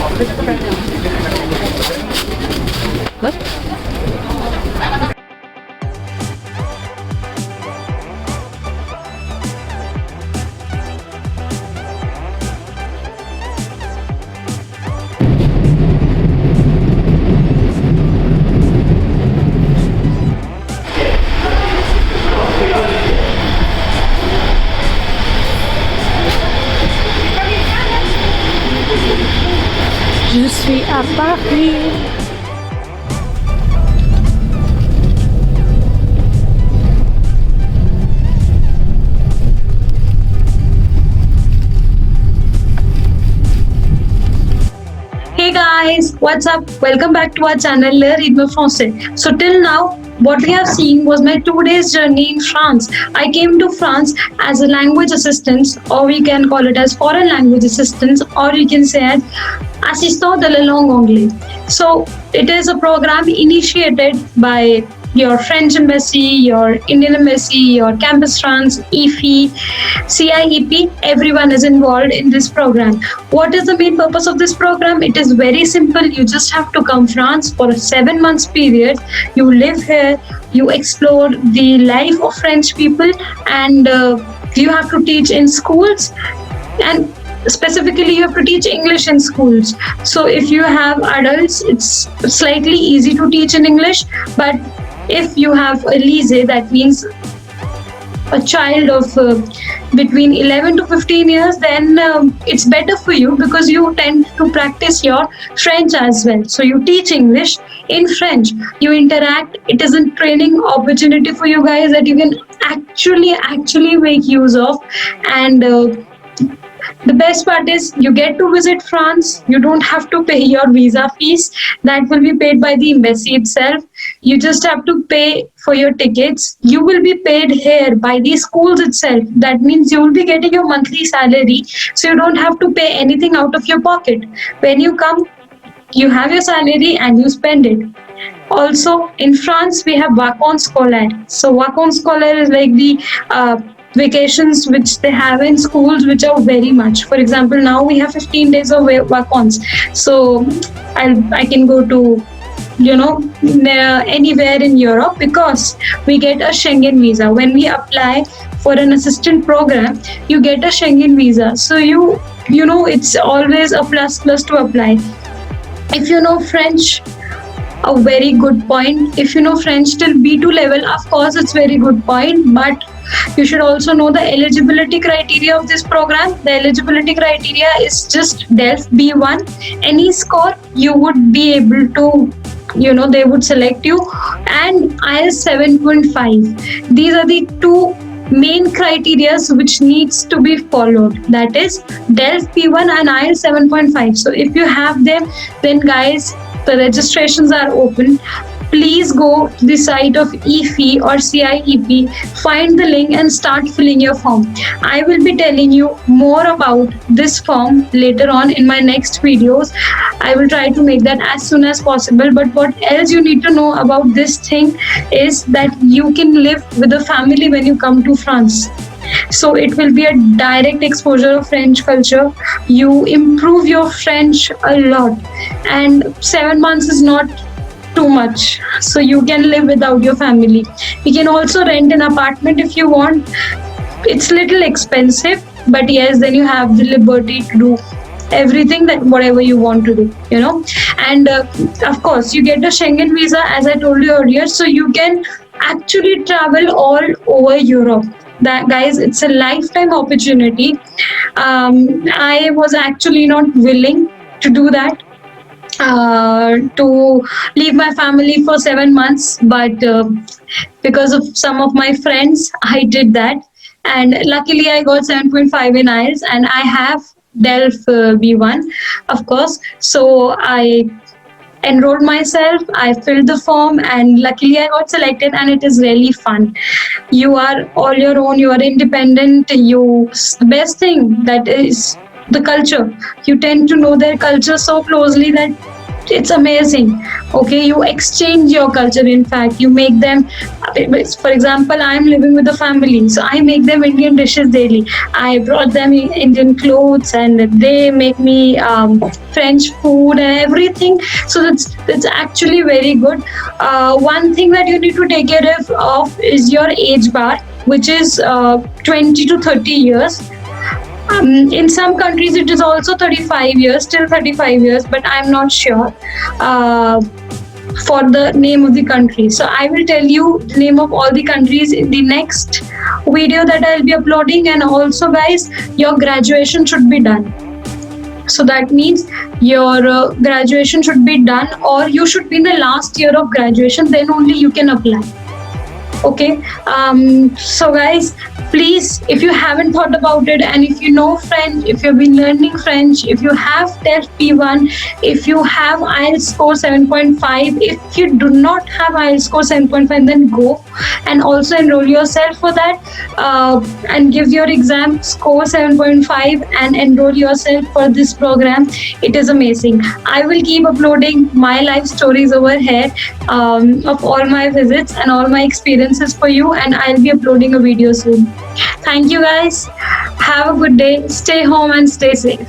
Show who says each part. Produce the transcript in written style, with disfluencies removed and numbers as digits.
Speaker 1: Good. Je suis à Paris.
Speaker 2: Hey guys, what's up? Welcome back to our channel Le Rythme Français. So till now, what we have seen was my 2 days journey in France. I came to France as a language assistant, or we can call it as foreign language assistant, or you can say as assistant de la langue anglaise. So it is a program initiated by your French embassy, your Indian embassy, your campus France, EFE, CIEP, everyone is involved in this program. What is the main purpose of this program? It is very simple. You just have to come France for a 7 months period. You live here, you explore the life of French people, and you have to teach in schools, and specifically you have to teach English in schools. So if you have adults, it's slightly easy to teach in English, but if you have a lycée, that means a child of between 11 to 15 years, then it's better for you because you tend to practice your French as well. So you teach English in French, you interact. It is a training opportunity for you guys that you can actually make use of. And the best part is you get to visit France. You don't have to pay your visa fees. That will be paid by the embassy itself. You just have to pay for your tickets. You will be paid here by the schools itself. That means you will be getting your monthly salary. So you don't have to pay anything out of your pocket. When you come, you have your salary and you spend it. Also, in France, we have vacances scolaires. So vacances scolaires is like the vacations which they have in schools, which are very much. For example, now we have 15 days of vacances. So I can go to anywhere in Europe because we get a Schengen visa. When we apply for an assistant program, you get a Schengen visa. So you know it's always a plus to apply. If you know French, a very good point. If you know French till B2 level, of course it's very good point, but you should also know the eligibility criteria of this program. The eligibility criteria is just DELF B1. Any score you would be able to, they would select you, and IELTS 7.5. These are the two main criteria which needs to be followed. That is DELF B1 and IELTS 7.5. So if you have them, then guys, the registrations are open. Please go to the site of EFE or CIEP, find the link and start filling your form. I will be telling you more about this form later on in my next videos. I will try to make that as soon as possible. But what else you need to know about this thing is that you can live with a family when you come to France. So it will be a direct exposure of French culture. You improve your French a lot, and 7 months is not too much, so you can live without your family. You can also rent an apartment if you want. It's little expensive, but yes, then you have the liberty to do everything that whatever you want to do, and of course you get a Schengen visa, as I told you earlier, so you can actually travel all over Europe. That, guys, it's a lifetime opportunity. I was actually not willing to do that, to leave my family for 7 months, but because of some of my friends, I did that, and luckily I got 7.5 in IELTS, and I have DELF B1, of course. So I enrolled myself, I filled the form, and luckily I got selected, and it is really fun. You are all your own, you are independent. The best thing that is the culture. You tend to know their culture so closely that it's amazing. Okay, you exchange your culture. In fact, you make them, for example, I'm living with a family, so I make them Indian dishes daily. I brought them Indian clothes, and they make me French food and everything. So that's actually very good. One thing that you need to take care of is your age bar, which is 20 to 30 years. In some countries, it is also 35 years, till 35 years, but I'm not sure for the name of the country. So I will tell you the name of all the countries in the next video that I'll be uploading. And also, guys, your graduation should be done. So that means your graduation should be done, or you should be in the last year of graduation, then only you can apply. Okay, so guys, please, if you haven't thought about it, and if you know French, if you've been learning French, if you have TEF P1, if you have IELTS score 7.5, if you do not have IELTS score 7.5, then go and also enroll yourself for that, and give your exam score 7.5 and enroll yourself for this program. It is amazing. I will keep uploading my life stories over here, of all my visits and all my experiences for you, and I'll be uploading a video soon. Thank you, guys. Have a good day. Stay home and stay safe.